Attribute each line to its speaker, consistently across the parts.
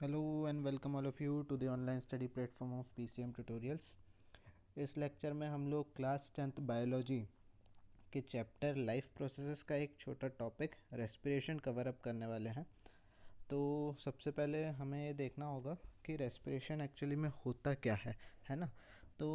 Speaker 1: Hello and welcome all of you to the online study platform of PCM Tutorials। इस lecture में हम लोग class 10th biology के chapter life processes का एक छोटा टॉपिक रेस्पिरेशन कवर अप करने वाले हैं। तो सबसे पहले हमें ये देखना होगा कि रेस्पिरेशन एक्चुअली में होता क्या है ना। तो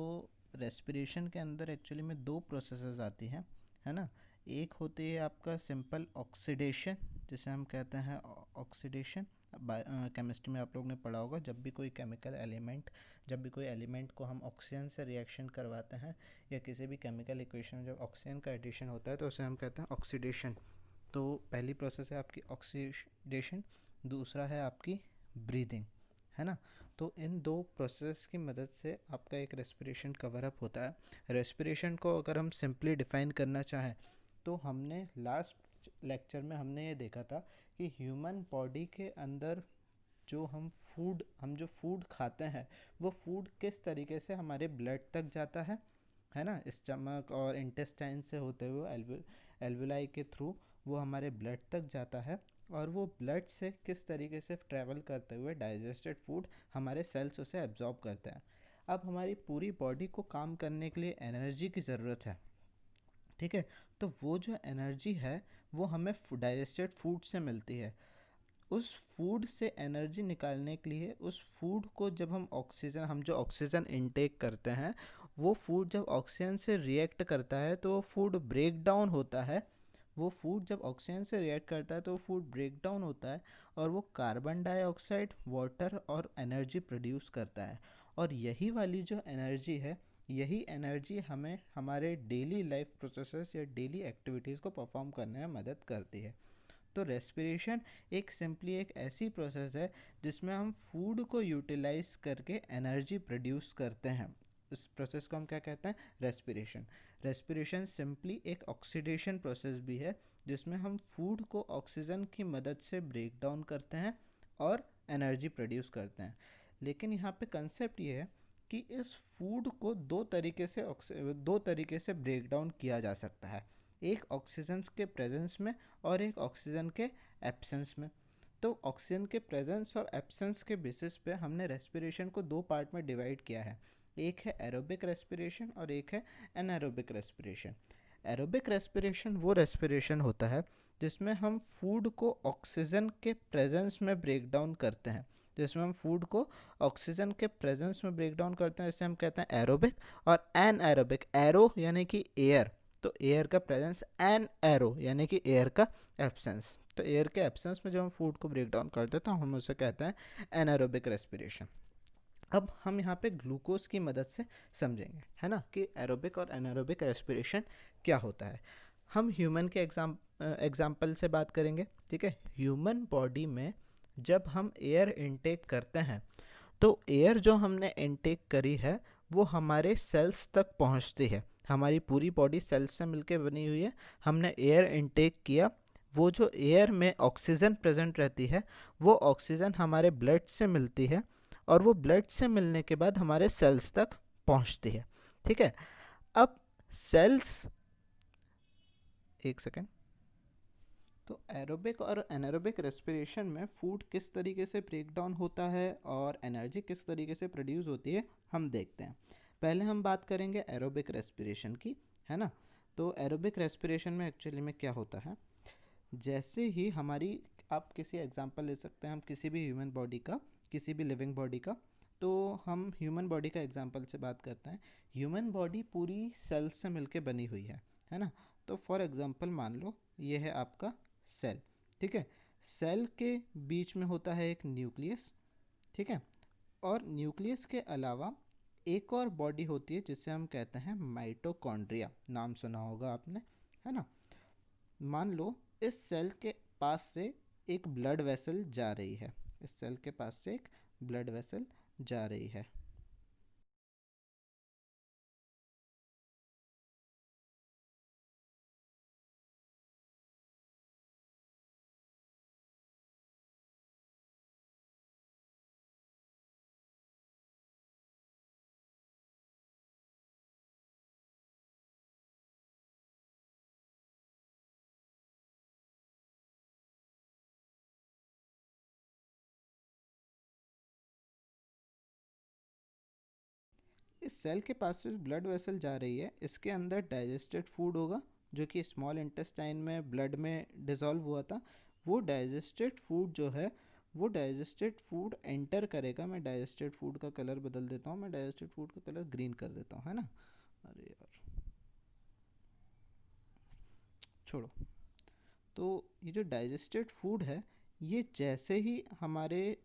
Speaker 1: रेस्पिरेशन के अंदर एक्चुअली में दो प्रोसेसेस आती हैं, है ना। एक होती है आपका सिंपल ऑक्सीडेशन, जिसे हम कहते हैं ऑक्सीडेशन। केमिस्ट्री में आप लोग ने पढ़ा होगा, जब भी कोई केमिकल एलिमेंट, जब भी कोई एलिमेंट को हम ऑक्सीजन से रिएक्शन करवाते हैं या किसी भी केमिकल इक्वेशन में जब ऑक्सीजन का एडिशन होता है तो उसे हम कहते हैं ऑक्सीडेशन। तो पहली प्रोसेस है आपकी ऑक्सीडेशन, दूसरा है आपकी ब्रीदिंग, है ना। तो इन दो प्रोसेस की मदद से आपका एक रेस्पिरेशन कवर अप होता है। रेस्पिरेशन को अगर हम सिंपली डिफाइन करना चाहें तो हमने लास्ट लेक्चर में हमने ये देखा था कि ह्यूमन बॉडी के अंदर हम जो फूड खाते हैं वो फूड किस तरीके से हमारे ब्लड तक जाता है ना। स्टमक और इंटेस्टाइन से होते हुए एल्वुलाई के थ्रू वो हमारे ब्लड तक जाता है, और वो ब्लड से किस तरीके से ट्रैवल करते हुए डाइजेस्टेड फूड हमारे सेल्स उसे एब्जॉर्ब करते हैं। अब हमारी पूरी बॉडी को काम करने के लिए एनर्जी की ज़रूरत है, ठीक है। तो वो जो एनर्जी है वो हमें डाइजेस्टेड फूड से मिलती है। उस फूड से एनर्जी निकालने के लिए उस फूड को जब हम जो ऑक्सीजन इनटेक करते हैं, वो फूड जब ऑक्सीजन से रिएक्ट करता है तो वो फूड ब्रेक डाउन होता है। वो फूड जब ऑक्सीजन से रिएक्ट करता है तो वो फूड ब्रेक डाउन होता है और वो कार्बन डाइऑक्साइड, वाटर और एनर्जी प्रोड्यूस करता है। और यही वाली जो एनर्जी है, यही एनर्जी हमें हमारे डेली लाइफ प्रोसेसेस या डेली एक्टिविटीज़ को परफॉर्म करने में मदद करती है। तो रेस्पिरेशन एक सिंपली एक ऐसी प्रोसेस है जिसमें हम फूड को यूटिलाइज करके एनर्जी प्रोड्यूस करते हैं। इस प्रोसेस को हम क्या कहते हैं? रेस्पिरेशन। रेस्पिरेशन सिंपली एक ऑक्सीडेशन प्रोसेस भी है जिसमें हम फूड को ऑक्सीजन की मदद से ब्रेक डाउन करते हैं और एनर्जी प्रोड्यूस करते हैं। लेकिन यहाँ पे कंसेप्ट ये है कि इस फूड को दो तरीके से ब्रेक डाउन किया जा सकता है, एक ऑक्सीजन के प्रेजेंस में और एक ऑक्सीजन के एब्सेंस में। तो ऑक्सीजन के प्रेजेंस और एब्सेंस के बेसिस पे हमने रेस्पिरेशन को दो पार्ट में डिवाइड किया है। एक है एरोबिक रेस्पिरेशन और एक है एनारोबिक रेस्पिरेशन। एरोबिक रेस्पिरेशन वो रेस्पिरेशन होता है जिसमें हम फूड को ऑक्सीजन के प्रेजेंस में ब्रेक डाउन करते हैं, जिसमें हम फूड को ऑक्सीजन के प्रेजेंस में ब्रेक डाउन करते हैं, इसे हम कहते हैं एरोबिक। और एन एरोबिक, एरो यानी कि एयर, तो एयर का प्रेजेंस, एन एरो यानी कि एयर का एब्सेंस। तो एयर के एब्सेंस में जब हम फूड को ब्रेक डाउन करते हैं तो हम उसे कहते हैं एनारोबिक रेस्पिरेशन। अब हम यहाँ पे ग्लूकोज की मदद से समझेंगे, है ना, कि एरोबिक और एनारोबिक रेस्पिरेशन क्या होता है। हम ह्यूमन के एग्जाम्पल से बात करेंगे, ठीक है। ह्यूमन बॉडी में जब हम एयर इनटेक करते हैं तो एयर जो हमने इनटेक करी है वो हमारे सेल्स तक पहुंचती है। हमारी पूरी बॉडी सेल्स से मिलकर बनी हुई है। हमने एयर इनटेक किया, वो जो एयर में ऑक्सीजन प्रेजेंट रहती है वो ऑक्सीजन हमारे ब्लड से मिलती है और वो ब्लड से मिलने के बाद हमारे सेल्स तक पहुंचती है, ठीक है। अब सेल्स, एक सेकेंड। तो एरोबिक और एनारोबिक रेस्पिरेशन में फूड किस तरीके से ब्रेक डाउन होता है और एनर्जी किस तरीके से प्रोड्यूस होती है हम देखते हैं। पहले हम बात करेंगे एरोबिक रेस्पिरेशन की, है ना। तो एरोबिक रेस्पिरेशन में एक्चुअली में क्या होता है, जैसे ही हमारी, आप किसी एग्जांपल ले सकते हैं हम किसी भी ह्यूमन बॉडी का, किसी भी लिविंग बॉडी का। तो हम ह्यूमन बॉडी का एग्जांपल से बात करते हैं। ह्यूमन बॉडी पूरी सेल्स से मिलके बनी हुई है ना। तो फॉर एग्जांपल मान लो ये है आपका सेल, ठीक है। सेल के बीच में होता है एक न्यूक्लियस, ठीक है। और न्यूक्लियस के अलावा एक और बॉडी होती है जिसे हम कहते हैं माइटोकॉन्ड्रिया, नाम सुना होगा आपने, है ना। मान लो इस सेल के पास से एक ब्लड वेसल जा रही है, इस सेल के पास से एक ब्लड वेसल जा रही है। इस सेल के पास से ब्लड वेसल जा रही है, इसके अंदर डाइजेस्टेड फूड होगा जो कि स्मॉल इंटेस्टाइन में ब्लड में डिसॉल्व हुआ था। वो डाइजेस्टेड फूड जो है, वो डाइजेस्टेड फूड एंटर करेगा। मैं डाइजेस्टेड फूड का कलर बदल देता हूँ, मैं डाइजेस्टेड फूड का कलर ग्रीन कर देता हूँ, है ना। अरे यार छोड़ो। तो ये जो डाइजेस्टेड फूड है, ये जैसे ही हमारे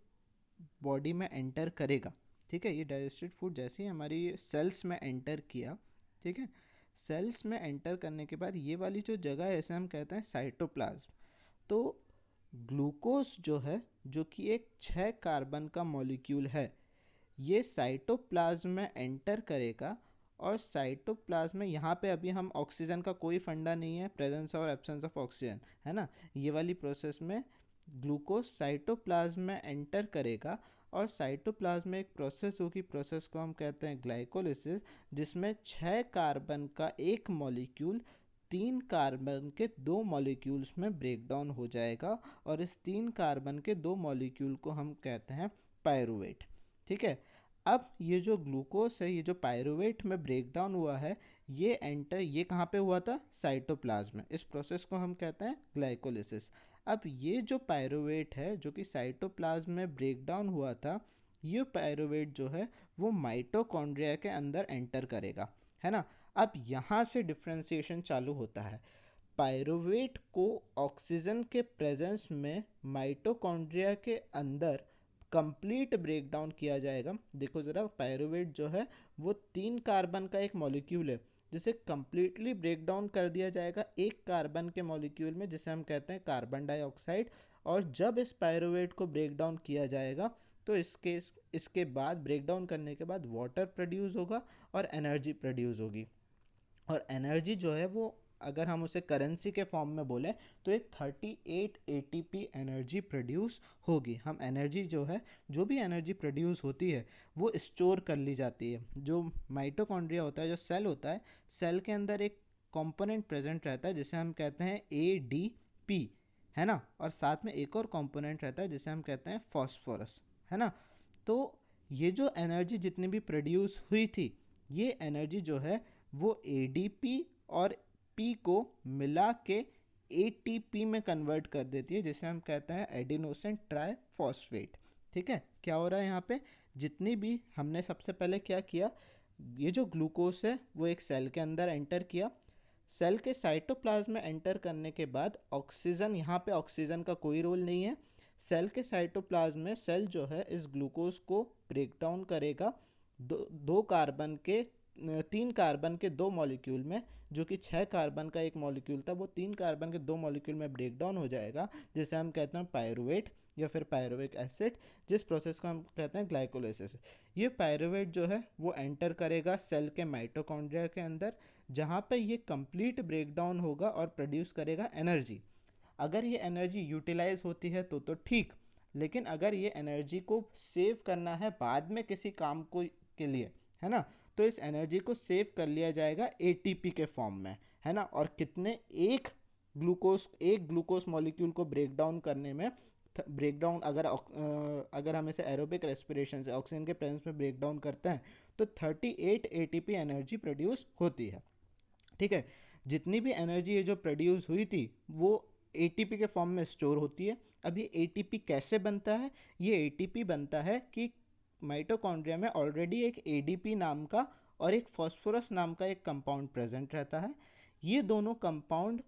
Speaker 1: बॉडी में एंटर करेगा, ठीक है, ये डाइजेस्टेड फूड जैसे ही हमारी सेल्स में एंटर किया, ठीक है, सेल्स में एंटर करने के बाद ये वाली जो जगह है इसे हम कहते हैं साइटोप्लाज्म। तो ग्लूकोज जो है, जो कि एक 6 कार्बन का मॉलिक्यूल है, ये साइटोप्लाज्म में एंटर करेगा। और साइटोप्लाज्म में यहाँ पे अभी हम ऑक्सीजन का कोई फंडा नहीं है, प्रेजेंस और एब्सेंस ऑफ ऑक्सीजन, है ना। ये वाली प्रोसेस में ग्लूकोज साइटोप्लाज्म में एंटर करेगा और साइटोप्लाज्म में एक प्रोसेस होगी, प्रोसेस को हम कहते हैं ग्लाइकोलिसिस, जिसमें 6 कार्बन का एक मॉलिक्यूल 3 कार्बन के 2 मॉलिक्यूल्स में ब्रेक डाउन हो जाएगा और इस 3 कार्बन के 2 मॉलिक्यूल को हम कहते हैं पायरुवेट। ठीक है। अब ये जो ग्लूकोज है, ये जो पायरुवेट में ब्रेक डाउन हुआ है, ये कहाँ पे हुआ था? साइटोप्लाज्म में। इस प्रोसेस को हम कहते हैं ग्लाइकोलिसिस। अब ये जो पायरुवेट है जो कि साइटोप्लाज्म में ब्रेक डाउन हुआ था, ये पायरुवेट जो है वो माइटोकॉन्ड्रिया के अंदर एंटर करेगा, है ना। अब यहाँ से डिफ्रेंसिएशन चालू होता है। पायरुवेट को ऑक्सीजन के प्रेजेंस में माइटोकॉन्ड्रिया के अंदर कंप्लीट ब्रेक डाउन किया जाएगा। देखो ज़रा, पायरुवेट जो है वो 3 कार्बन का एक मॉलिक्यूल है, जिसे कंप्लीटली ब्रेक डाउन कर दिया जाएगा 1 कार्बन के मॉलिक्यूल में, जिसे हम कहते हैं कार्बन डाइऑक्साइड। और जब इस पायरुवेट को ब्रेक डाउन किया जाएगा तो इसके बाद ब्रेक डाउन करने के बाद वाटर प्रोड्यूस होगा और एनर्जी प्रोड्यूस होगी। और एनर्जी जो है वो, अगर हम उसे करेंसी के फॉर्म में बोलें तो एक 38 एटीपी एनर्जी प्रोड्यूस होगी। हम एनर्जी जो है, जो भी एनर्जी प्रोड्यूस होती है वो स्टोर कर ली जाती है। जो माइटोकॉन्ड्रिया होता है, जो सेल होता है, सेल के अंदर एक कंपोनेंट प्रेजेंट रहता है जिसे हम कहते हैं एडीपी, है ना। और साथ में एक और कंपोनेंट रहता है जिसे हम कहते हैं फॉस्फोरस, है ना। तो ये जो एनर्जी जितनी भी प्रोड्यूस हुई थी, ये एनर्जी जो है वो एडीपी और पी को मिला के एटीपी में कन्वर्ट कर देती है, जिसे हम कहते हैं एडिनोसिन ट्राइफॉस्फेट। ठीक है। क्या हो रहा है यहाँ पे? जितनी भी हमने सबसे पहले क्या किया, ये जो ग्लूकोज है वो एक सेल के अंदर एंटर किया। सेल के साइटोप्लाज्म में एंटर करने के बाद ऑक्सीजन, यहाँ पे ऑक्सीजन का कोई रोल नहीं है। सेल के साइटोप्लाज्म में सेल जो है इस ग्लूकोज को ब्रेक डाउन करेगा दो कार्बन के 3 कार्बन के 2 मॉलिक्यूल में। जो कि 6 कार्बन का एक मॉलिक्यूल था, वो 3 कार्बन के 2 मॉलिक्यूल में ब्रेक डाउन हो जाएगा, जिसे हम कहते हैं पायरुवेट या फिर पायरुविक एसिड, जिस प्रोसेस को हम कहते हैं ग्लाइकोलाइसिस। ये पायरुवेट जो है वो एंटर करेगा सेल के माइटोकॉन्ड्रिया के अंदर, जहाँ पे ये कंप्लीट ब्रेक डाउन होगा और प्रोड्यूस करेगा एनर्जी। अगर ये एनर्जी यूटिलाइज होती है तो ठीक, लेकिन अगर ये एनर्जी को सेव करना है बाद में किसी काम को के लिए, है ना, तो इस एनर्जी को सेव कर लिया जाएगा एटीपी के फॉर्म में, है ना। और कितने, एक ग्लूकोज मॉलिक्यूल को ब्रेक डाउन करने में, ब्रेक डाउन अगर हम इसे एरोबिक रेस्पिरेशन से ऑक्सीजन के प्रेजेंस में ब्रेक डाउन करते हैं तो 38 एटीपी एनर्जी प्रोड्यूस होती है। ठीक है। जितनी भी एनर्जी है जो प्रोड्यूस हुई थी वो एटीपी के फॉर्म में स्टोर होती है। अब ये एटीपी कैसे बनता है? ये एटीपी बनता है कि माइटोकॉन्ड्रिया में ऑलरेडी एक एडीपी नाम का और एक फॉस्फोरस नाम का एक कंपाउंड प्रेजेंट रहता है। ये दोनों कंपाउंड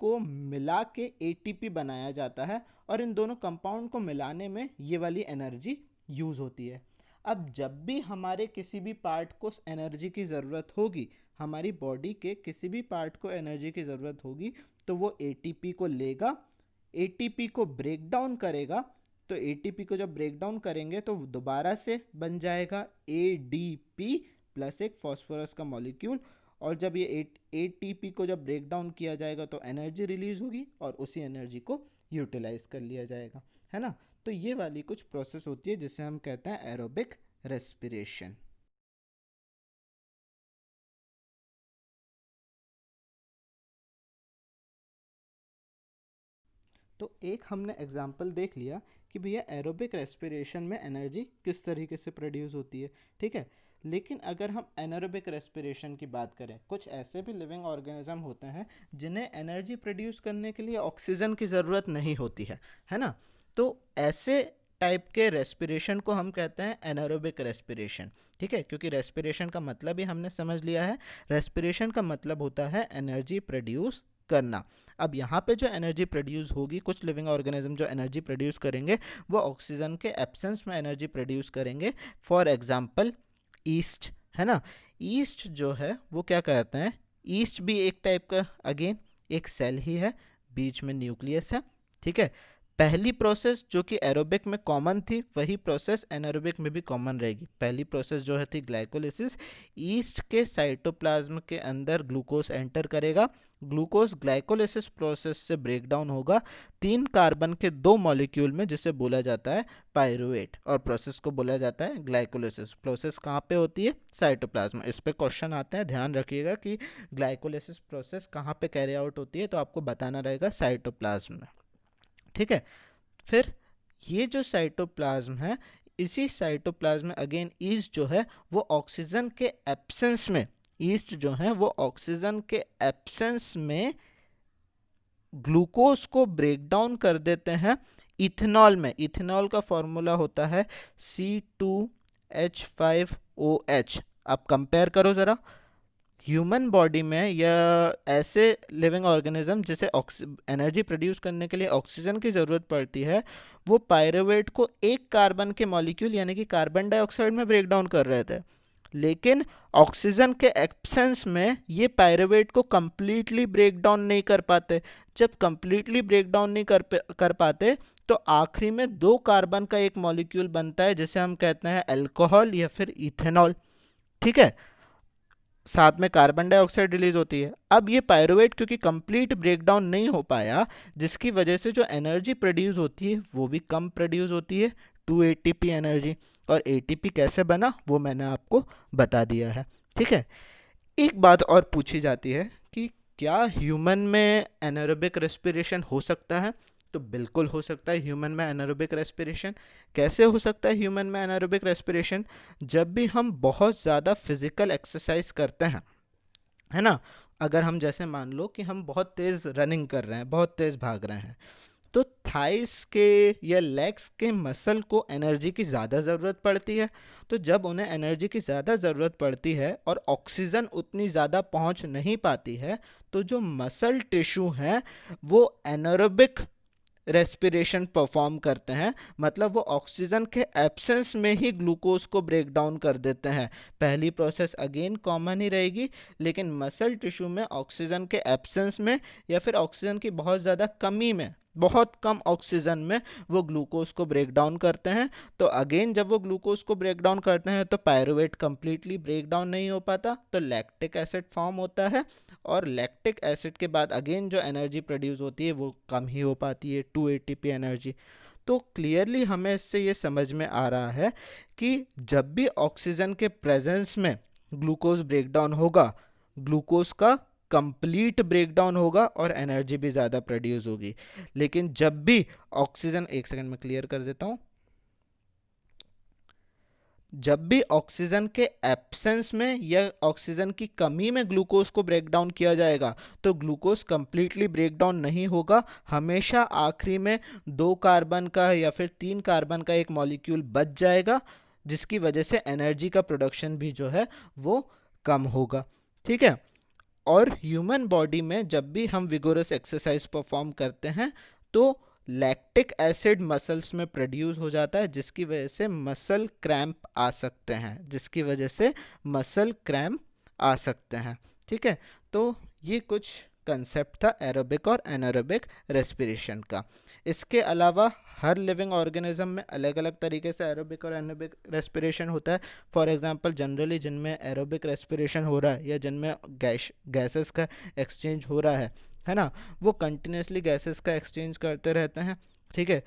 Speaker 1: को मिला के एटीपी बनाया जाता है और इन दोनों कंपाउंड को मिलाने में ये वाली एनर्जी यूज़ होती है। अब जब भी हमारे किसी भी पार्ट को एनर्जी की ज़रूरत होगी, हमारी बॉडी के किसी भी पार्ट को एनर्जी की ज़रूरत होगी, तो वो एटीपी को लेगा, एटीपी को ब्रेक डाउन करेगा। तो एटीपी को जब ब्रेक डाउन करेंगे तो दोबारा से बन जाएगा एडीपी प्लस एक फॉस्फोरस का मॉलिक्यूल। और जब ये एटीपी को जब ब्रेक डाउन किया जाएगा तो एनर्जी रिलीज होगी और उसी एनर्जी को यूटिलाइज कर लिया जाएगा, है ना। तो ये वाली कुछ प्रोसेस होती है जिसे हम कहते हैं एरोबिक रेस्पिरेशन। तो एक हमने एग्जाम्पल देख लिया कि भैया एरोबिक रेस्पिरेशन में एनर्जी किस तरीके से प्रोड्यूस होती है। ठीक है। लेकिन अगर हम एनारोबिक रेस्पिरेशन की बात करें, कुछ ऐसे भी लिविंग ऑर्गेनिज्म होते हैं जिन्हें एनर्जी प्रोड्यूस करने के लिए ऑक्सीजन की ज़रूरत नहीं होती है ना। तो ऐसे टाइप के रेस्पिरेशन को हम कहते हैं एनारोबिक रेस्पिरेशन। ठीक है, क्योंकि रेस्पिरेशन का मतलब ही हमने समझ लिया है, रेस्पिरेशन का मतलब होता है एनर्जी प्रोड्यूस करना। अब यहाँ पे जो एनर्जी प्रोड्यूस होगी, कुछ लिविंग ऑर्गेनिज्म जो एनर्जी प्रोड्यूस करेंगे वो ऑक्सीजन के एब्सेंस में एनर्जी प्रोड्यूस करेंगे। फॉर एग्जांपल ईस्ट, है ना। ईस्ट जो है वो क्या कहते हैं, ईस्ट भी एक टाइप का अगेन एक सेल ही है, बीच में न्यूक्लियस है। ठीक है, पहली प्रोसेस जो कि एरोबिक में कॉमन थी वही प्रोसेस एनारोबिक में भी कॉमन रहेगी। पहली प्रोसेस जो है थी ग्लाइकोलिसिस। ईस्ट के साइटोप्लाज्म के अंदर ग्लूकोज एंटर करेगा, ग्लूकोज ग्लाइकोलिसिस प्रोसेस से ब्रेक डाउन होगा 3 कार्बन के 2 मॉलिक्यूल में, जिसे बोला जाता है पायरुवेट, और प्रोसेस को बोला जाता है ग्लाइकोलिसिस। प्रोसेस कहाँ पे होती है, साइटोप्लाज्म। इस पे क्वेश्चन आते हैं, ध्यान रखिएगा कि ग्लाइकोलिसिस प्रोसेस कहाँ पे कैरी आउट होती है, तो आपको बताना रहेगा साइटोप्लाज्म में। ठीक है, फिर ये जो साइटोप्लाज्म है, इसी साइटोप्लाज्म में अगेन ईस्ट जो है वो ऑक्सीजन के एब्सेंस में, ईस्ट जो है वो ऑक्सीजन के एब्सेंस में ग्लूकोज को ब्रेक डाउन कर देते हैं इथेनॉल में। इथेनॉल का फॉर्मूला होता है C2H5OH। आप कंपेयर करो ज़रा, ह्यूमन बॉडी में या ऐसे लिविंग ऑर्गेनिज्म जिसे एनर्जी प्रोड्यूस करने के लिए ऑक्सीजन की ज़रूरत पड़ती है, वो पायरुवेट को एक कार्बन के मॉलिक्यूल यानी कि कार्बन डाइऑक्साइड में ब्रेक डाउन कर रहे थे, लेकिन ऑक्सीजन के एब्सेंस में ये पायरुवेट को कंप्लीटली ब्रेक डाउन नहीं कर पाते। जब कंप्लीटली ब्रेक डाउन नहीं कर पाते तो आखिरी में 2 कार्बन का एक मॉलिक्यूल बनता है जिसे हम कहते हैं अल्कोहल या फिर इथेनॉल। ठीक है, साथ में कार्बन डाइऑक्साइड रिलीज होती है। अब ये पायरुवेट क्योंकि कंप्लीट ब्रेकडाउन नहीं हो पाया, जिसकी वजह से जो एनर्जी प्रोड्यूस होती है वो भी कम प्रोड्यूस होती है, 2 एटीपी एनर्जी। और एटीपी कैसे बना वो मैंने आपको बता दिया है। ठीक है, एक बात और पूछी जाती है कि क्या ह्यूमन में एनारोबिक रेस्पिरेशन हो सकता है। तो बिल्कुल हो सकता है ह्यूमन में एनारोबिक रेस्पिरेशन। कैसे हो सकता है ह्यूमन में एनारोबिक रेस्पिरेशन, जब भी हम बहुत ज़्यादा फिजिकल एक्सरसाइज करते हैं, है ना। अगर हम जैसे मान लो कि हम बहुत तेज़ रनिंग कर रहे हैं, बहुत तेज़ भाग रहे हैं, तो थाइस के या लेग्स के मसल को एनर्जी की ज़्यादा ज़रूरत पड़ती है। तो जब उन्हें एनर्जी की ज़्यादा ज़रूरत पड़ती है और ऑक्सीजन उतनी ज़्यादा पहुंच नहीं पाती है, तो जो मसल टिश्यू हैं वो एनारोबिक रेस्पिरेशन परफॉर्म करते हैं। मतलब वो ऑक्सीजन के एब्सेंस में ही ग्लूकोज को ब्रेक डाउन कर देते हैं। पहली प्रोसेस अगेन कॉमन ही रहेगी, लेकिन मसल टिश्यू में ऑक्सीजन के एब्सेंस में या फिर ऑक्सीजन की बहुत ज़्यादा कमी में, बहुत कम ऑक्सीजन में वो ग्लूकोज को ब्रेक डाउन करते हैं। तो अगेन जब वो ग्लूकोज को ब्रेक डाउन करते हैं तो पायरुवेट कंप्लीटली ब्रेक डाउन नहीं हो पाता, तो लैक्टिक एसिड फॉर्म होता है। और लैक्टिक एसिड के बाद अगेन जो एनर्जी प्रोड्यूस होती है वो कम ही हो पाती है, 2 एटीपी एनर्जी। तो क्लियरली हमें इससे ये समझ में आ रहा है कि जब भी ऑक्सीजन के प्रेजेंस में ग्लूकोज ब्रेकडाउन होगा, ग्लूकोज का कंप्लीट ब्रेकडाउन होगा और एनर्जी भी ज़्यादा प्रोड्यूस होगी। लेकिन जब भी ऑक्सीजन, एक सेकंड में क्लियर कर देता हूँ, जब भी ऑक्सीजन के एब्सेंस में या ऑक्सीजन की कमी में ग्लूकोज को ब्रेक डाउन किया जाएगा, तो ग्लूकोज कंप्लीटली ब्रेक डाउन नहीं होगा। हमेशा आखिरी में 2 कार्बन का या फिर 3 कार्बन का एक मॉलिक्यूल बच जाएगा, जिसकी वजह से एनर्जी का प्रोडक्शन भी जो है वो कम होगा। ठीक है, और ह्यूमन बॉडी में जब भी हम विगोरस एक्सरसाइज परफॉर्म करते हैं तो लैक्टिक एसिड मसल्स में प्रोड्यूस हो जाता है, जिसकी वजह से मसल क्रैम्प आ सकते हैं, जिसकी वजह से मसल क्रैम्प आ सकते हैं। ठीक है, तो ये कुछ कंसेप्ट था एरोबिक और एनारोबिक रेस्पिरेशन का। इसके अलावा हर लिविंग ऑर्गेनिज्म में अलग अलग तरीके से एरोबिक और एनारोबिक रेस्पिरेशन होता है। फॉर एग्जांपल जनरली जिनमें एरोबिक रेस्पिरेशन हो रहा है या जिनमें गैसेस का एक्सचेंज हो रहा है ना, वो कंटिन्यूसली गैसेस का एक्सचेंज करते रहते हैं। ठीक है,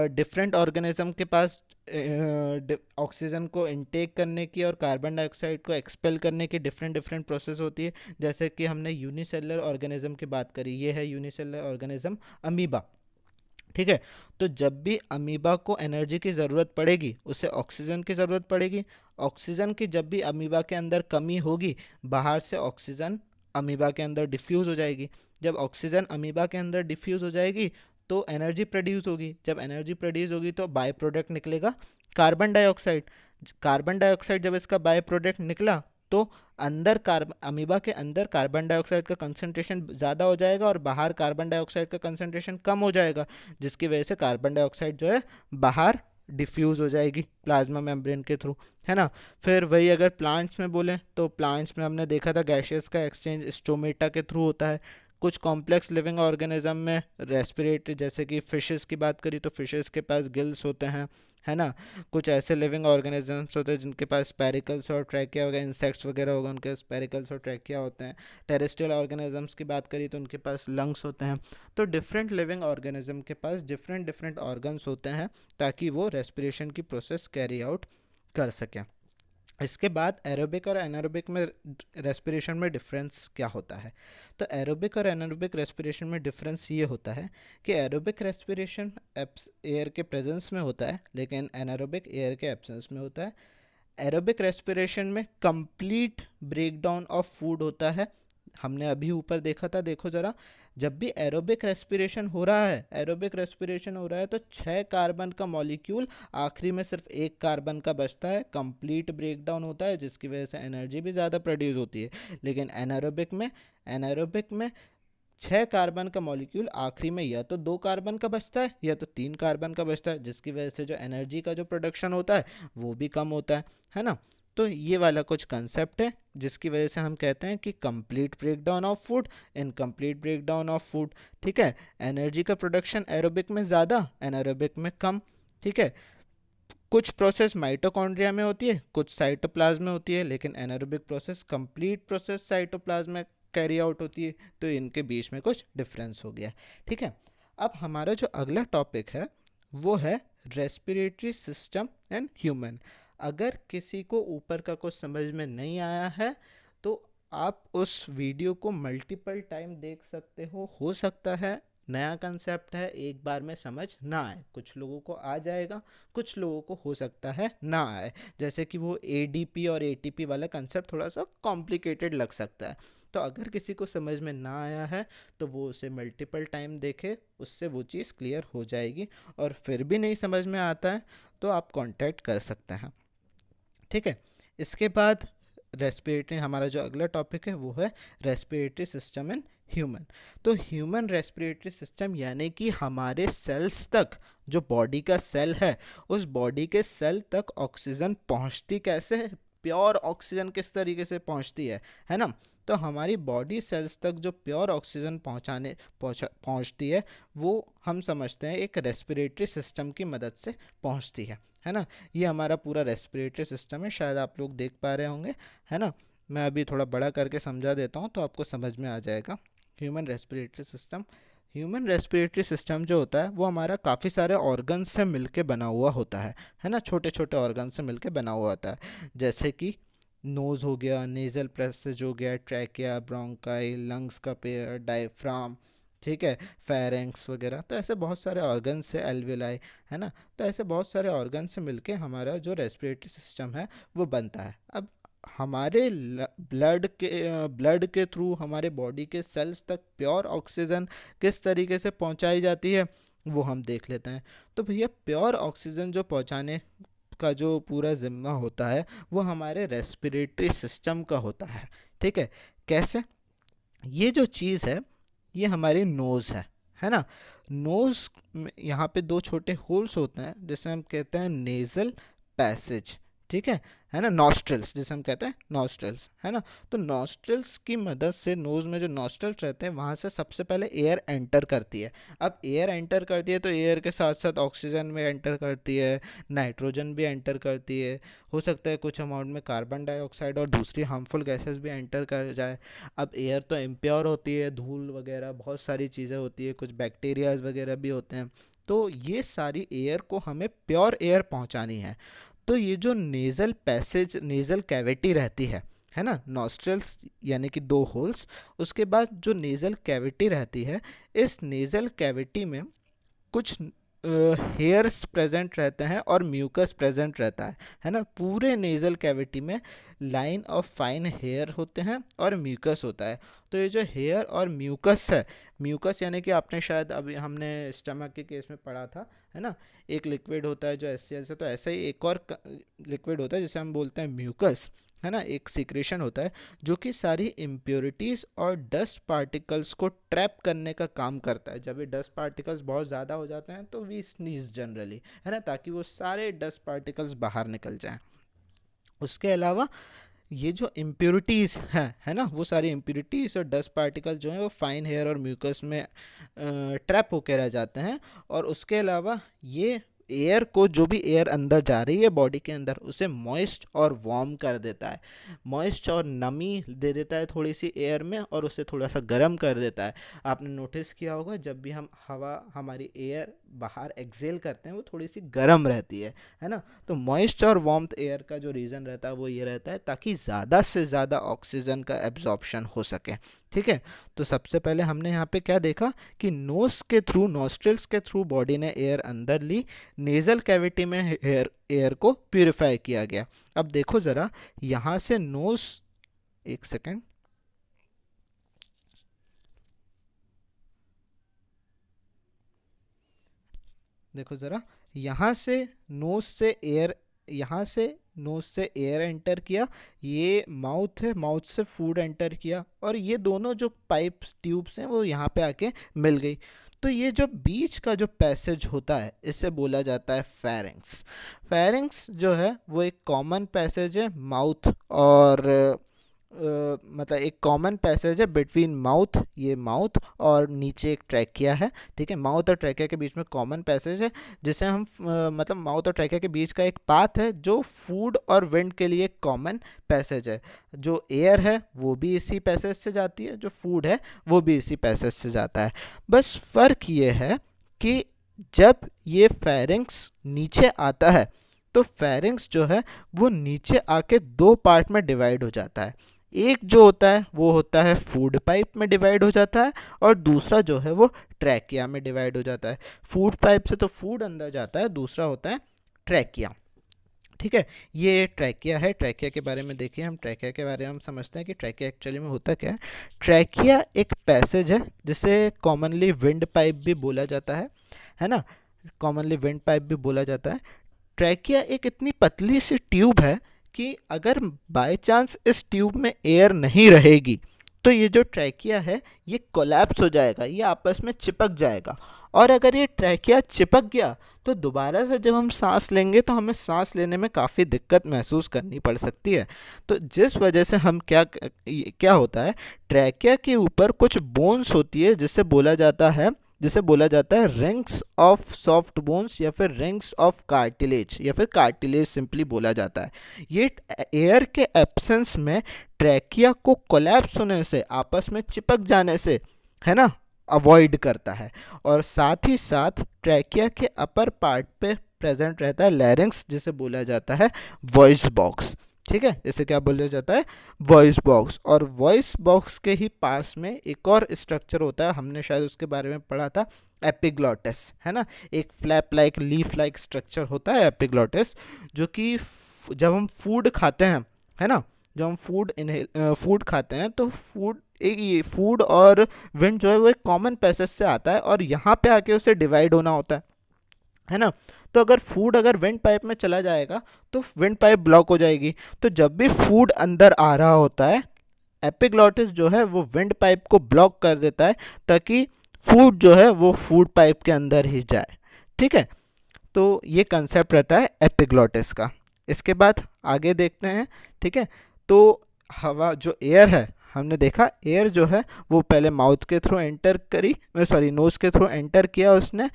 Speaker 1: डिफरेंट ऑर्गेनिज्म के पास ऑक्सीजन को इनटेक करने की और कार्बन डाइऑक्साइड को एक्सपेल करने की डिफरेंट डिफरेंट प्रोसेस होती है। जैसे कि हमने यूनिसेलुलर ऑर्गेनिज्म की बात करी, ये है यूनिसेलुलर ऑर्गेनिज्म अमीबा। ठीक है। तो जब भी अमीबा को एनर्जी की ज़रूरत पड़ेगी उसे ऑक्सीजन की ज़रूरत पड़ेगी। ऑक्सीजन की जब भी अमीबा के अंदर कमी होगी, बाहर से ऑक्सीजन अमीबा के अंदर डिफ्यूज़ हो जाएगी। जब ऑक्सीजन अमीबा के अंदर डिफ्यूज़ हो जाएगी तो एनर्जी प्रोड्यूस होगी। जब एनर्जी प्रोड्यूस होगी तो बाय प्रोडक्ट निकलेगा कार्बन डाइऑक्साइड। कार्बन डाइऑक्साइड जब इसका बाय प्रोडक्ट निकला तो अंदर कार्ब अमीबा के अंदर कार्बन डाइऑक्साइड का कंसंट्रेशन ज़्यादा हो जाएगा और बाहर कार्बन डाइऑक्साइड का कंसंट्रेशन कम हो जाएगा, जिसकी वजह से कार्बन डाइऑक्साइड जो है बाहर डिफ्यूज़ हो जाएगी प्लाज्मा मेम्ब्रेन के थ्रू, है ना। फिर वही अगर प्लांट्स में बोलें तो प्लांट्स में हमने देखा था गैसेस का एक्सचेंज स्टोमेटा के थ्रू होता है। कुछ कॉम्प्लेक्स लिविंग ऑर्गेनिज्म में रेस्पिरेटरी, जैसे कि फिशेस की बात करी तो फिशेस के पास गिल्स होते हैं, है ना। कुछ ऐसे लिविंग ऑर्गेनिजम्स होते हैं जिनके पास स्पेरिकल्स और ट्रैकिया वगैरह, इंसेक्ट्स वगैरह होगा उनके स्पेरिकल्स और ट्रैकिया होते हैं। टेरेस्ट्रियल ऑर्गेनिजम्स की बात करी तो उनके पास लंग्स होते हैं। तो डिफरेंट लिविंग ऑर्गेनिज्म के पास डिफरेंट डिफरेंट ऑर्गन्स होते हैं ताकि वो रेस्पिरेशन की प्रोसेस कैरी आउट कर सकें। इसके बाद एरोबिक और एनारोबिक में रेस्पिरेशन में डिफरेंस क्या होता है। तो एरोबिक और एनारोबिक रेस्पिरेशन में डिफरेंस ये होता है कि एरोबिक रेस्पिरेशन एयर के प्रेजेंस में होता है लेकिन एनारोबिक एयर के एब्सेंस में होता है। एरोबिक रेस्पिरेशन में कंप्लीट ब्रेकडाउन ऑफ फूड होता है। हमने अभी ऊपर देखा था, देखो ज़रा, जब भी एरोबिक रेस्पिरेशन हो रहा है, एरोबिक रेस्पिरेशन हो रहा है तो 6 कार्बन का मॉलिक्यूल आखिरी में सिर्फ 1 कार्बन का बचता है, कंप्लीट ब्रेकडाउन होता है जिसकी वजह से एनर्जी भी ज़्यादा प्रोड्यूस होती है। लेकिन एनारोबिक में 6 कार्बन का मॉलिक्यूल आखिरी में या तो 2 कार्बन का बचता है या तो 3 कार्बन का बचता है, जिसकी वजह से जो एनर्जी का जो प्रोडक्शन होता है वो भी कम होता है ना। तो ये वाला कुछ कंसेप्ट है जिसकी वजह से हम कहते हैं कि complete breakdown of food, incomplete breakdown of food. ठीक है। एनर्जी का प्रोडक्शन एरोबिक में ज़्यादा, एनारोबिक में कम। ठीक है। कुछ प्रोसेस माइटोकॉन्ड्रिया में होती है, कुछ साइटोप्लाज्म में होती है, लेकिन anaerobic process complete process cytoplasm में कैरी आउट होती है। तो इनके बीच में कुछ डिफरेंस हो गया। ठीक है। अब हमारा जो अगला टॉपिक है वो है रेस्पिरेटरी सिस्टम एंड ह्यूमन। अगर किसी को ऊपर का कुछ समझ में नहीं आया है तो आप उस वीडियो को मल्टीपल टाइम देख सकते हो सकता है नया कंसेप्ट है, एक बार में समझ ना आए। कुछ लोगों को आ जाएगा, कुछ लोगों को हो सकता है ना आए। जैसे कि वो एडीपी और एटीपी वाला कंसेप्ट थोड़ा सा कॉम्प्लिकेटेड लग सकता है। तो अगर किसी को समझ में ना आया है तो वो उसे मल्टीपल टाइम देखे, उससे वो चीज़ क्लियर हो जाएगी। और फिर भी नहीं समझ में आता है तो आप कांटेक्ट कर सकते हैं। ठीक है। इसके बाद रेस्पिरेटरी, हमारा जो अगला टॉपिक है वो है रेस्पिरेटरी सिस्टम इन ह्यूमन। तो ह्यूमन रेस्पिरेटरी सिस्टम यानी कि हमारे सेल्स तक, जो बॉडी का सेल है उस बॉडी के सेल तक ऑक्सीजन पहुंचती कैसे है, प्योर ऑक्सीजन किस तरीके से पहुंचती है ना। तो हमारी बॉडी सेल्स तक जो प्योर ऑक्सीजन पहुंचती है वो हम समझते हैं एक रेस्पिरेटरी सिस्टम की मदद से पहुंचती है ना। ये हमारा पूरा रेस्पिरेटरी सिस्टम है, शायद आप लोग देख पा रहे होंगे, है ना। मैं अभी थोड़ा बड़ा करके समझा देता हूँ तो आपको समझ में आ जाएगा। Human respiratory system, human respiratory system जो होता है वो हमारा काफ़ी सारे ऑर्गन से मिलके बना हुआ होता है ना। छोटे छोटे ऑर्गन से मिलके बना हुआ होता है, जैसे कि नोज़ हो गया, नेज़ल पैसेज हो गया, ट्रैकिया, ब्रोंकाई, लंग्स का पेयर, डायफ्राम, ठीक है, फेरेंक्स वगैरह। तो ऐसे बहुत सारे ऑर्गन से, एल्विलाई, है ना। तो ऐसे बहुत सारे ऑर्गन से मिलके हमारा जो रेस्पिरेटरी सिस्टम है वो बनता है। अब हमारे ब्लड के थ्रू हमारे बॉडी के सेल्स तक प्योर ऑक्सीजन किस तरीके से पहुंचाई जाती है वो हम देख लेते हैं। तो भैया प्योर ऑक्सीजन जो पहुंचाने का जो पूरा जिम्मा होता है वो हमारे रेस्पिरेटरी सिस्टम का होता है। ठीक है। कैसे? ये जो चीज़ है ये हमारी नोज़ है ना। नोज़ में यहाँ पे दो छोटे होल्स होते हैं जिसे हम कहते हैं नेज़ल पैसेज। ठीक है ना। नॉस्ट्रल्स जिसे हम कहते हैं नॉस्ट्रल्स, है ना। तो नॉस्ट्रल्स की मदद से नोज़ में जो नॉस्ट्रल्स रहते हैं वहाँ से सबसे पहले एयर एंटर करती है। अब एयर एंटर करती है तो एयर के साथ साथ ऑक्सीजन भी एंटर करती है, नाइट्रोजन भी एंटर करती है, हो सकता है कुछ अमाउंट में कार्बन डाइऑक्साइड और दूसरी हार्मफुल गैसेस भी एंटर कर जाए। अब एयर तो इम्प्योर होती है, धूल वगैरह बहुत सारी चीज़ें होती है, कुछ बैक्टीरियाज वगैरह भी होते हैं। तो ये सारी एयर को हमें प्योर एयर पहुंचानी है। तो ये जो नेज़ल पैसेज, नेज़ल कैविटी रहती है ना, नॉस्ट्रल्स यानी कि दो होल्स, उसके बाद जो नेज़ल कैविटी रहती है, इस नेज़ल कैविटी में कुछ हेयर्स प्रेजेंट रहते हैं और म्यूकस प्रेजेंट रहता है ना। पूरे नेजल कैविटी में लाइन ऑफ फाइन हेयर होते हैं और म्यूकस होता है। तो ये जो हेयर और म्यूकस है, म्यूकस यानी कि आपने शायद अभी हमने स्टमक के केस में पढ़ा था, है ना, एक लिक्विड होता है जो HCl से, तो ऐसा ही एक और लिक्विड होता है जिसे हम बोलते हैं म्यूकस, है ना, एक सीक्रेशन होता है जो कि सारी इम्प्योरिटीज़ और डस्ट पार्टिकल्स को ट्रैप करने का काम करता है। जब ये डस्ट पार्टिकल्स बहुत ज़्यादा हो जाते हैं तो वी स्नीज जनरली, है ना, ताकि वो सारे डस्ट पार्टिकल्स बाहर निकल जाएं। उसके अलावा ये जो इम्प्योरिटीज़ हैं, है ना, वो सारी इम्प्योरिटीज़ और डस्ट पार्टिकल जो हैं वो फाइन हेयर और म्यूकस में ट्रैप होकर रह जाते हैं। और उसके अलावा ये एयर को, जो भी एयर अंदर जा रही है बॉडी के अंदर, उसे मॉइस्ट और वार्म कर देता है। मॉइस्ट और नमी दे देता है थोड़ी सी एयर में और उसे थोड़ा सा गर्म कर देता है। आपने नोटिस किया होगा जब भी हम हवा, हमारी एयर बाहर एक्सेल करते हैं वो थोड़ी सी गर्म रहती है ना। तो मॉइस्ट और वार्मथ एयर का जो रीज़न रहता है वो ये रहता है ताकि ज़्यादा से ज़्यादा ऑक्सीजन का एब्जॉर्प्शन हो सके। ठीक है, तो सबसे पहले हमने यहाँ पे क्या देखा कि नोज के थ्रू, नॉस्ट्रिल्स के थ्रू बॉडी ने एयर अंदर ली, नेजल कैविटी में एयर को प्यूरिफाई किया गया। अब देखो ज़रा यहाँ से नोज, एक सेकेंड, देखो ज़रा, यहाँ से नोज से एयर, यहाँ से नोज से एयर एंटर किया, ये माउथ है, माउथ से फूड एंटर किया, और ये दोनों जो पाइप्स, ट्यूब्स हैं, वो यहाँ पे आके मिल गई। तो ये जो बीच का जो पैसेज होता है इसे बोला जाता है फेरिंग्स। फेरिंग्स जो है वो एक कॉमन पैसेज है माउथ और मतलब एक कॉमन पैसेज है बिटवीन माउथ, ये माउथ और नीचे एक ट्रैकिया है। ठीक है, माउथ और ट्रैकिया के बीच में कॉमन पैसेज है जिसे हम मतलब माउथ और ट्रैकिया के बीच का एक पाथ है जो फूड और विंड के लिए कॉमन पैसेज है। जो एयर है वो भी इसी पैसेज से जाती है, जो फूड है वो भी इसी पैसेज से जाता है। बस फर्क ये है कि जब ये फेरिंग्स नीचे आता है तो फेरिंग्स जो है वो नीचे आके दो पार्ट में डिवाइड हो जाता है। एक जो होता है वो होता है फूड पाइप में डिवाइड हो जाता है और दूसरा जो है वो ट्रैकिया में डिवाइड हो जाता है। फूड पाइप से तो फूड अंदर जाता है, दूसरा होता है ट्रैकिया। ठीक है, ये ट्रैकिया है। ट्रैकिया के बारे में देखिए, हम ट्रैकिया के बारे में हम समझते हैं कि ट्रैकिया एक्चुअली में होता क्या है। ट्रैकिया एक पैसेज है जिसे कॉमनली विंड पाइप भी बोला जाता है ना, कॉमनली विंड पाइप भी बोला जाता है। ट्रैकिया एक इतनी पतली सी ट्यूब है कि अगर बाय चांस इस ट्यूब में एयर नहीं रहेगी तो ये जो ट्रैकिया है ये कोलैप्स हो जाएगा, ये आपस में चिपक जाएगा। और अगर ये ट्रैकिया चिपक गया तो दोबारा से जब हम सांस लेंगे तो हमें सांस लेने में काफ़ी दिक्कत महसूस करनी पड़ सकती है। तो जिस वजह से हम क्या होता है, ट्रैकिया के ऊपर कुछ बोन्स होती है जिसे बोला जाता है रिंग्स ऑफ सॉफ्ट बोन्स या फिर रिंग्स ऑफ कार्टिलेज या फिर कार्टिलेज सिंपली बोला जाता है। ये एयर के एब्सेंस में ट्रैकिया को कोलैप्स होने से, आपस में चिपक जाने से, है ना, अवॉइड करता है। और साथ ही साथ ट्रैकिया के अपर पार्ट पे प्रेजेंट रहता है लैरिंक्स जिसे बोला जाता है वॉइस बॉक्स। ठीक है, इसे क्या बोला जाता है, वॉइस बॉक्स। और वॉइस बॉक्स के ही पास में एक और स्ट्रक्चर होता है, हमने शायद उसके बारे में पढ़ा था, एपिग्लॉटिस, है ना, एक flap like, leaf like structure होता है एपिग्लॉटिस, जो कि जब हम फूड खाते हैं, है ना, जब हम फूड खाते हैं तो फूड और विंड जो है वो एक कॉमन पैसेज से आता है और यहाँ पे आके उसे डिवाइड होना होता है ना। तो अगर विंड पाइप में चला जाएगा तो विंड पाइप ब्लॉक हो जाएगी। तो जब भी फूड अंदर आ रहा होता है, एपिग्लॉटिस जो है वो विंड पाइप को ब्लॉक कर देता है ताकि फूड जो है वो फूड पाइप के अंदर ही जाए। ठीक है, तो ये कंसेप्ट रहता है एपिग्लॉटिस का। इसके बाद आगे देखते हैं। ठीक है, तो हवा जो एयर है, हमने देखा एयर जो है वो पहले माउथ के थ्रू एंटर करी, सॉरी नोज के थ्रू एंटर किया उसने,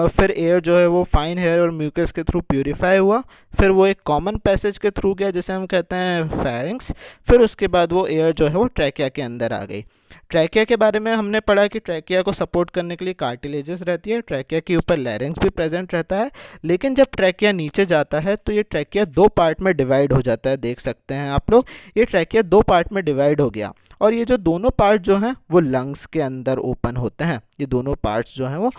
Speaker 1: फिर एयर जो है वो फाइन हेयर और म्यूकस के थ्रू प्यूरिफाई हुआ, फिर वो एक कॉमन पैसेज के थ्रू गया जिसे हम कहते हैं फेरिंग्स, फिर उसके बाद वो एयर जो है वो ट्रैकिया के अंदर आ गई। ट्रैकिया के बारे में हमने पढ़ा कि ट्रैकिया को सपोर्ट करने के लिए कार्टिलेजेस रहती है, ट्रैकिया के ऊपर लैरिंक्स भी प्रेजेंट रहता है। लेकिन जब ट्रैकिया नीचे जाता है तो ये ट्रैकिया दो पार्ट में डिवाइड हो जाता है, देख सकते हैं आप लोग, ये ट्रैकिया दो पार्ट में डिवाइड हो गया, और ये जो दोनों पार्ट जो हैं वो लंग्स के अंदर ओपन होते हैं। ये दोनों पार्ट्स जो हैं वो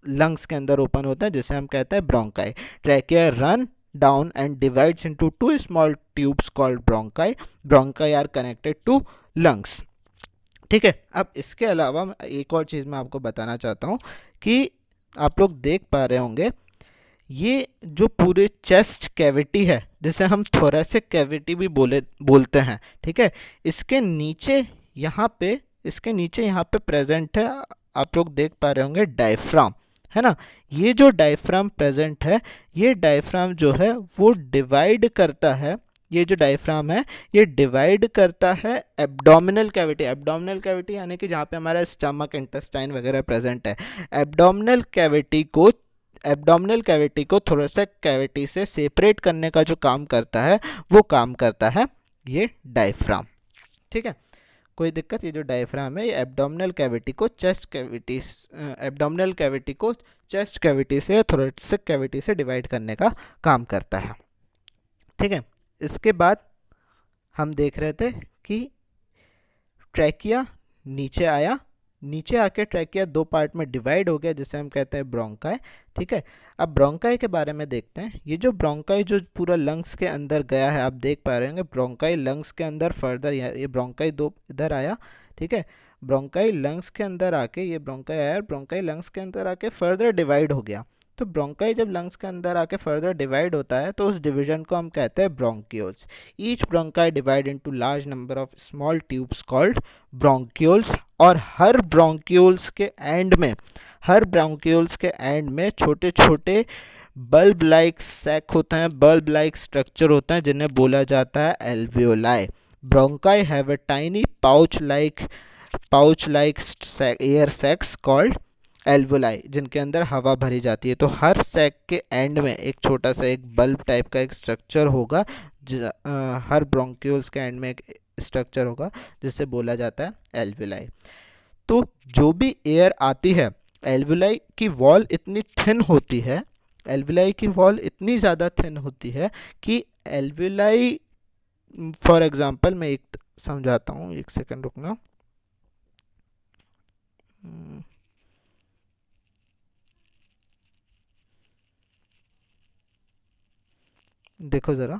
Speaker 1: लंग्स के अंदर ओपन होते हैं, जिसे हम कहते हैं bronchi. Trachea run down and divides into two small tubes called bronchi. Bronchi are connected to lungs. ठीक है, अब इसके अलावा एक और चीज़ मैं आपको बताना चाहता हूँ कि आप लोग देख पा रहे होंगे, ये जो पूरे चेस्ट कैविटी है जिसे हम थोरेसिक कैविटी भी बोलते हैं, ठीक है, इसके नीचे यहाँ पे प्रेजेंट है, आप लोग देख पा रहे होंगे, डायफ्राम, है ना। ये जो डायफ्राम प्रेजेंट है, ये डायफ्राम जो है वो डिवाइड करता है, ये जो डायफ्राम है ये डिवाइड करता है एब्डोमिनल कैविटी। एब्डोमिनल कैविटी यानी कि जहाँ पे हमारा स्टमक, इंटेस्टाइन वगैरह प्रेजेंट है। एब्डोमिनल कैविटी को थोरेसिक कैविटी से सेपरेट करने का जो काम करता है वो काम करता है ये डायफ्राम। ठीक है, कोई दिक्कत? ये जो डायफ्राम है ये एब्डोमिनल कैविटी को चेस्ट कैविटी से थोरेसिक कैविटी से डिवाइड करने का काम करता है। ठीक है, इसके बाद हम देख रहे थे कि ट्रैकिया नीचे आके ट्रैकिया दो पार्ट में डिवाइड हो गया, जिसे हम कहते हैं ब्रोंकाई। ठीक है, अब ब्रोंकाई के बारे में देखते हैं। ये जो ब्रोंकाई जो पूरा लंग्स के अंदर गया है, आप देख पा रहे होंगे ब्रोंकाई लंग्स के अंदर फर्दर, ये ब्रोंकाई दो इधर आया, ठीक है, ब्रोंकाई लंग्स के अंदर आके, ये ब्रोंकाई आया, ब्रोंकाई लंग्स के अंदर आके फर्दर डिवाइड हो गया। तो ब्रोंकाई जब लंग्स के अंदर आके फर्दर डिवाइड होता है तो उस डिवीजन को हम कहते हैं bronchioles. Each bronchi divide into large number of small tubes called bronchioles, और हर ब्रोंक्यूल्स के एंड में छोटे छोटे बल्ब लाइक सैक होते हैं, बल्ब लाइक स्ट्रक्चर होते हैं, जिन्हें बोला जाता है alveoli. Bronchi have a tiny pouch like air sacs called alveoli, जिनके अंदर हवा भरी जाती है। तो हर सैक के एंड में एक छोटा सा एक बल्ब टाइप का एक स्ट्रक्चर होगा, हर ब्रोंक्यूल्स के एंड में एक स्ट्रक्चर होगा जिसे बोला जाता है एल्वोलाई। तो जो भी एयर आती है, एल्वोलाई की वॉल इतनी थिन होती है, एल्वोलाई की वॉल इतनी ज़्यादा थिन होती है कि एल्वोलाई, फॉर एग्जांपल मैं एक समझाता हूँ, एक सेकंड रुकना। देखो ज़रा,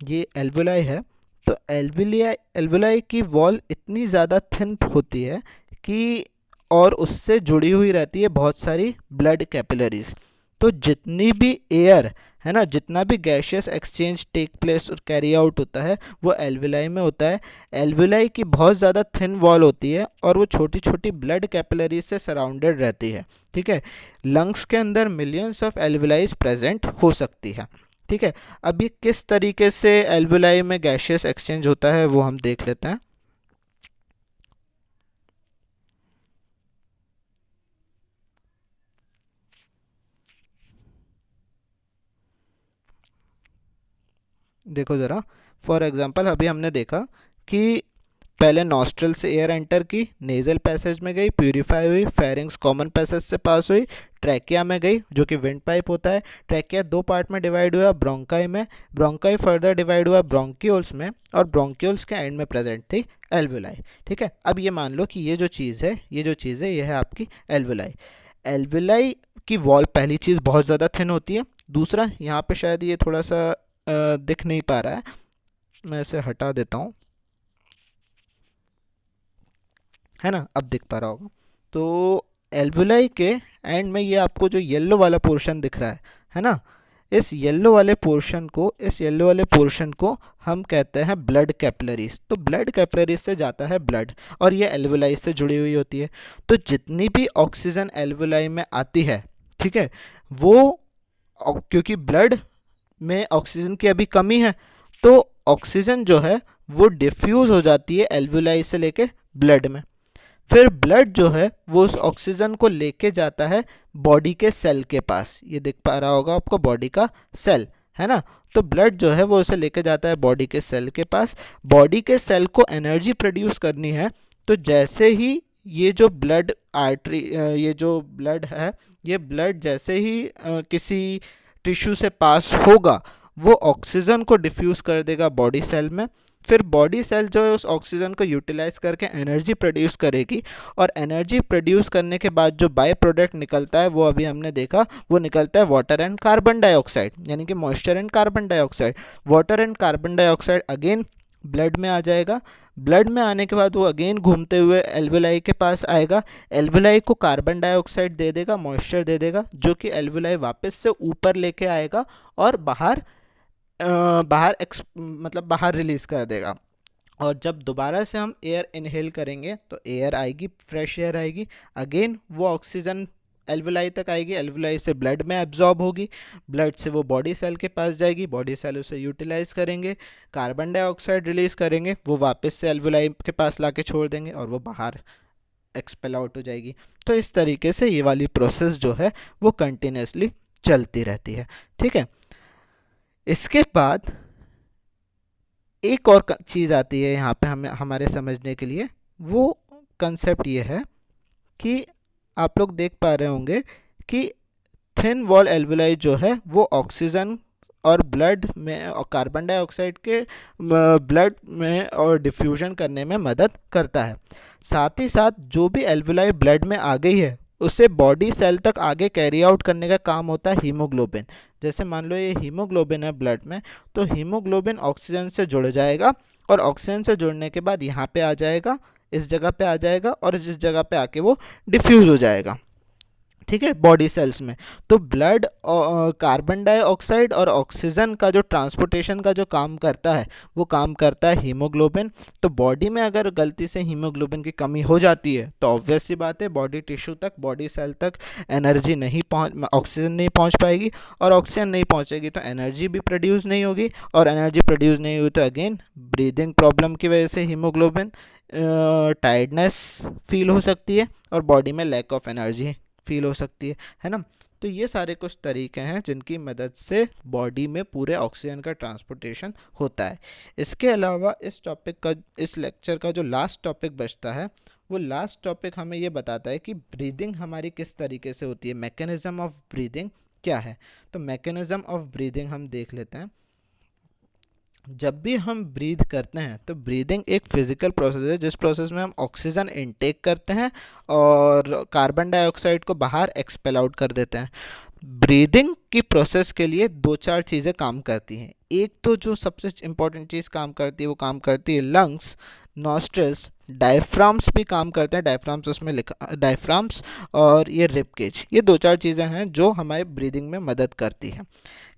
Speaker 1: ये एल्वोलाई है, तो एल्वोलाई की वॉल इतनी ज़्यादा थिन होती है कि, और उससे जुड़ी हुई रहती है बहुत सारी ब्लड कैपिलरीज। तो जितनी भी एयर है ना, जितना भी गैशियस एक्सचेंज टेक प्लेस और कैरी आउट होता है वो एल्वोलाई में होता है। एल्वोलाई की बहुत ज़्यादा थिन वॉल होती है और वो छोटी छोटी ब्लड कैपिलरीज से सराउंडेड रहती है। ठीक है, लंग्स के अंदर मिलियंस ऑफ एल्वोलाइज प्रेजेंट हो सकती है। ठीक है, अब ये किस तरीके से एल्वोलाई में गैशियस एक्सचेंज होता है वो हम देख लेते हैं। देखो ज़रा, फॉर एग्जांपल अभी हमने देखा कि पहले नॉस्ट्रल से एयर एंटर की, नेजल पैसेज में गई, प्यूरिफाई हुई, फेरिंग्स कॉमन पैसेज से पास हुई, ट्रैकिया में गई जो कि विंड पाइप होता है। ट्रैकिया दो पार्ट में डिवाइड हुआ, ब्रोंकाई में, ब्रोंकाई फर्दर डिवाइड हुआ ब्रोंक्यूल्स में, और ब्रोंक्यूल्स के एंड में प्रेजेंट थी एल्वोलाई। ठीक है, अब ये मान लो कि ये जो चीज़ है ये है आपकी एल्वोलाई। एल्वोलाई की वॉल, पहली चीज़, बहुत ज़्यादा थिन होती है। दूसरा, यहाँ पे शायद ये थोड़ा सा दिख नहीं पा रहा है, मैं इसे हटा देता हूँ, है ना, अब दिख पा रहा होगा। तो एल्वोलाई के एंड में ये आपको जो येलो वाला पोर्शन दिख रहा है ना, इस येलो वाले पोर्शन को हम कहते हैं ब्लड कैपिलरीज। तो ब्लड कैपिलरीज से जाता है ब्लड, और ये एल्वोलाई से जुड़ी हुई होती है। तो जितनी भी ऑक्सीजन एल्वोलाई में आती है, ठीक है, वो, क्योंकि ब्लड में ऑक्सीजन की अभी कमी है, तो ऑक्सीजन जो है वो डिफ्यूज हो जाती है एल्वोलाई से लेके ब्लड में। फिर ब्लड जो है वो उस ऑक्सीजन को लेके जाता है बॉडी के सेल के पास। ये दिख पा रहा होगा आपको, बॉडी का सेल, है ना। तो ब्लड जो है वो उसे लेके जाता है बॉडी के सेल के पास, बॉडी के सेल को एनर्जी प्रोड्यूस करनी है। तो जैसे ही ये जो ब्लड आर्टरी, ये जो ब्लड है, ये ब्लड जैसे ही किसी टिश्यू से पास होगा, वो ऑक्सीजन को डिफ्यूज कर देगा बॉडी सेल में। फिर बॉडी सेल जो है उस ऑक्सीजन को यूटिलाइज करके एनर्जी प्रोड्यूस करेगी, और एनर्जी प्रोड्यूस करने के बाद जो बाय प्रोडक्ट निकलता है वो अभी हमने देखा, वो निकलता है वाटर एंड कार्बन डाइऑक्साइड, यानी कि moisture and carbon dioxide. Water and carbon dioxide again blood में आ जाएगा। ब्लड में आने के बाद वो अगेन घूमते हुए एल्वुलाई के पास आएगा, एल्वुलाई को कार्बन डाइऑक्साइड दे देगा, मॉइस्चर दे देगा, जो कि एल्वुलाई वापस से ऊपर लेके आएगा और मतलब बाहर रिलीज कर देगा। और जब दोबारा से हम एयर इनहेल करेंगे तो एयर आएगी, फ्रेश एयर आएगी, अगेन वो ऑक्सीजन एल्वुलाई तक आएगी, एल्वुलाई से ब्लड में एब्जॉर्ब होगी, ब्लड से वो बॉडी सेल के पास जाएगी, बॉडी सेल उसे यूटिलाइज करेंगे, कार्बन डाइऑक्साइड रिलीज करेंगे, वो वापस से एल्वुलाई के पास लाके छोड़ देंगे और वो बाहर एक्सपेल आउट हो जाएगी। तो इस तरीके से ये वाली प्रोसेस जो है वो कंटिन्यूसली चलती रहती है। ठीक है, इसके बाद एक और चीज़ आती है यहाँ पे हमें हमारे समझने के लिए। वो कंसेप्ट ये है कि आप लोग देख पा रहे होंगे कि थिन वॉल एल्वुलाई जो है वो ऑक्सीजन और ब्लड में और कार्बन डाइऑक्साइड के ब्लड में और डिफ्यूजन करने में मदद करता है। साथ ही साथ जो भी एल्वुलाई ब्लड में आ गई है उसे बॉडी सेल तक आगे कैरी आउट करने का काम होता है हीमोग्लोबिन। जैसे मान लो ये हीमोग्लोबिन है ब्लड में, तो हीमोग्लोबिन ऑक्सीजन से जुड़ जाएगा, और ऑक्सीजन से जुड़ने के बाद यहाँ पे आ जाएगा, इस जगह पे आ जाएगा, और इस जगह पे आके वो डिफ्यूज हो जाएगा। ठीक है, बॉडी सेल्स में। तो ब्लड कार्बन डाइऑक्साइड और ऑक्सीजन का जो ट्रांसपोर्टेशन का जो काम करता है वो काम करता है हीमोग्लोबिन। तो बॉडी में अगर गलती से हीमोग्लोबिन की कमी हो जाती है तो ऑब्वियस सी बात है बॉडी टिश्यू तक, बॉडी सेल तक एनर्जी नहीं पहुंच, ऑक्सीजन नहीं पहुंच पाएगी, और ऑक्सीजन नहीं पहुंचेगी तो एनर्जी भी प्रोड्यूस नहीं होगी, और एनर्जी प्रोड्यूस नहीं हुई तो अगेन ब्रीदिंग प्रॉब्लम की वजह से हीमोग्लोबिन टायर्डनेस फील हो सकती है, और बॉडी में लैक ऑफ एनर्जी फील हो सकती है ना। तो ये सारे कुछ तरीके हैं जिनकी मदद से बॉडी में पूरे ऑक्सीजन का ट्रांसपोर्टेशन होता है। इसके अलावा इस टॉपिक का, इस लेक्चर का जो लास्ट टॉपिक बचता है, वो लास्ट टॉपिक हमें ये बताता है कि ब्रीदिंग हमारी किस तरीके से होती है, मैकेनिज्म ऑफ ब्रीदिंग क्या है। तो मैकेनिज्म ऑफ ब्रीदिंग हम देख लेते हैं। जब भी हम ब्रीथ करते हैं तो ब्रीदिंग एक फिजिकल प्रोसेस है जिस प्रोसेस में हम ऑक्सीजन इनटेक करते हैं और कार्बन डाइऑक्साइड को बाहर एक्सपेल आउट कर देते हैं। ब्रीदिंग की प्रोसेस के लिए दो चार चीज़ें काम करती हैं। एक तो जो सबसे इम्पोर्टेंट चीज़ काम करती है वो काम करती है लंग्स, नॉस्ट्रल्स, डायफ्राम्स भी काम करते हैं, डायफ्राम्स उसमें लिखा, डायफ्राम्स और ये रिब केज, ये दो चार चीज़ें हैं जो हमारे ब्रीदिंग में मदद करती हैं।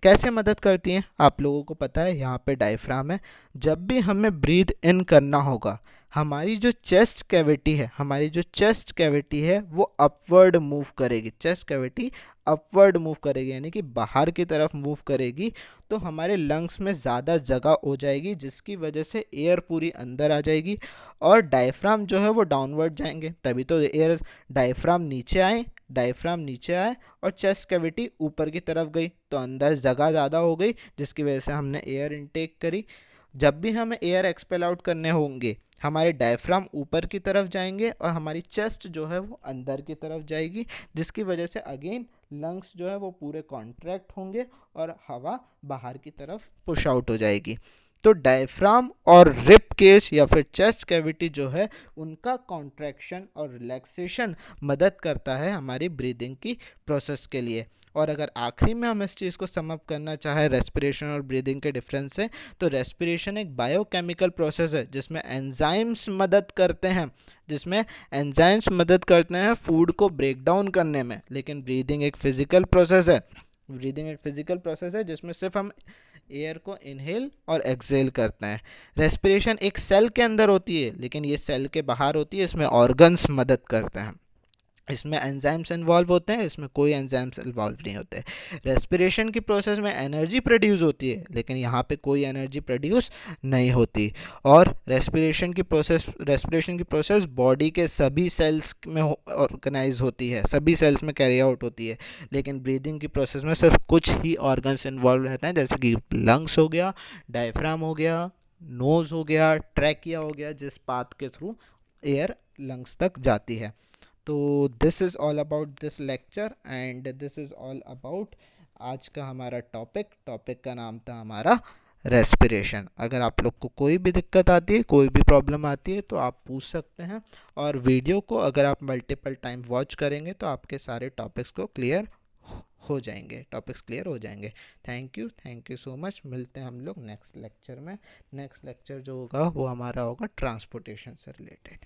Speaker 1: कैसे मदद करती हैं आप लोगों को पता है, यहाँ पे डायफ्राम है। जब भी हमें ब्रीद इन करना होगा, हमारी जो चेस्ट कैविटी है, हमारी जो चेस्ट कैविटी है वो अपवर्ड मूव करेगी, चेस्ट कैविटी अपवर्ड मूव करेगी, यानी कि बाहर की तरफ मूव करेगी। तो हमारे लंग्स में ज़्यादा जगह हो जाएगी जिसकी वजह से एयर पूरी अंदर आ जाएगी, और डायफ्राम जो है वो डाउनवर्ड जाएंगे, तभी तो एयर, डायफ्राम नीचे आए, डायफ्राम नीचे आए और चेस्ट कैविटी ऊपर की तरफ गई, तो अंदर जगह ज़्यादा हो गई जिसकी वजह से हमने एयर इनटेक करी। जब भी हमें एयर एक्सपेल आउट करने होंगे, हमारे डायफ्राम ऊपर की तरफ जाएंगे और हमारी चेस्ट जो है वो अंदर की तरफ जाएगी, जिसकी वजह से अगेन लंग्स जो है वो पूरे कॉन्ट्रैक्ट होंगे और हवा बाहर की तरफ पुश आउट हो जाएगी। तो डायफ्राम और रिब केज या फिर चेस्ट कैविटी जो है उनका कॉन्ट्रैक्शन और रिलैक्सेशन मदद करता है हमारी ब्रीदिंग की प्रोसेस के लिए। और अगर आखिरी में हम इस चीज़ को सम अप करना चाहे रेस्पिरेशन और ब्रीदिंग के डिफरेंस से, तो रेस्पिरेशन एक बायोकेमिकल प्रोसेस है जिसमें एंजाइम्स मदद करते हैं, फूड को ब्रेक डाउन करने में, लेकिन ब्रीदिंग एक फिजिकल प्रोसेस है, जिसमें सिर्फ हम एयर को इनहेल और एक्सहेल करते हैं। रेस्पिरेशन एक सेल के अंदर होती है लेकिन ये सेल के बाहर होती है, इसमें ऑर्गन्स मदद करते हैं। इसमें एंजाइम्स इन्वॉल्व होते हैं, इसमें कोई एंजाइम्स इन्वॉल्व नहीं होते। रेस्पिरेशन की प्रोसेस में एनर्जी प्रोड्यूस होती है, लेकिन यहाँ पे कोई एनर्जी प्रोड्यूस नहीं होती। और रेस्पिरेशन की प्रोसेस बॉडी के सभी सेल्स में ऑर्गेनाइज होती है, सभी सेल्स में कैरी आउट होती है। लेकिन ब्रीदिंग की प्रोसेस में सिर्फ कुछ ही ऑर्गन्स इन्वॉल्व रहते हैं, जैसे कि लंग्स हो गया, डायफ्राम हो गया, नोज हो गया, ट्रैकिया हो गया, जिस पाथ के थ्रू एयर लंग्स तक जाती है। तो this is all about this lecture and this is all about आज का हमारा टॉपिक का नाम था हमारा रेस्पिरेशन। अगर आप लोग को कोई भी दिक्कत आती है, कोई भी प्रॉब्लम आती है, तो आप पूछ सकते हैं। और वीडियो को अगर आप मल्टीपल टाइम वॉच करेंगे तो आपके सारे टॉपिक्स क्लियर हो जाएंगे। Thank you so much. मिलते हैं हम लोग नेक्स्ट लेक्चर में। नेक्स्ट लेक्चर जो होगा वो हमारा होगा ट्रांसपोर्टेशन से रिलेटेड।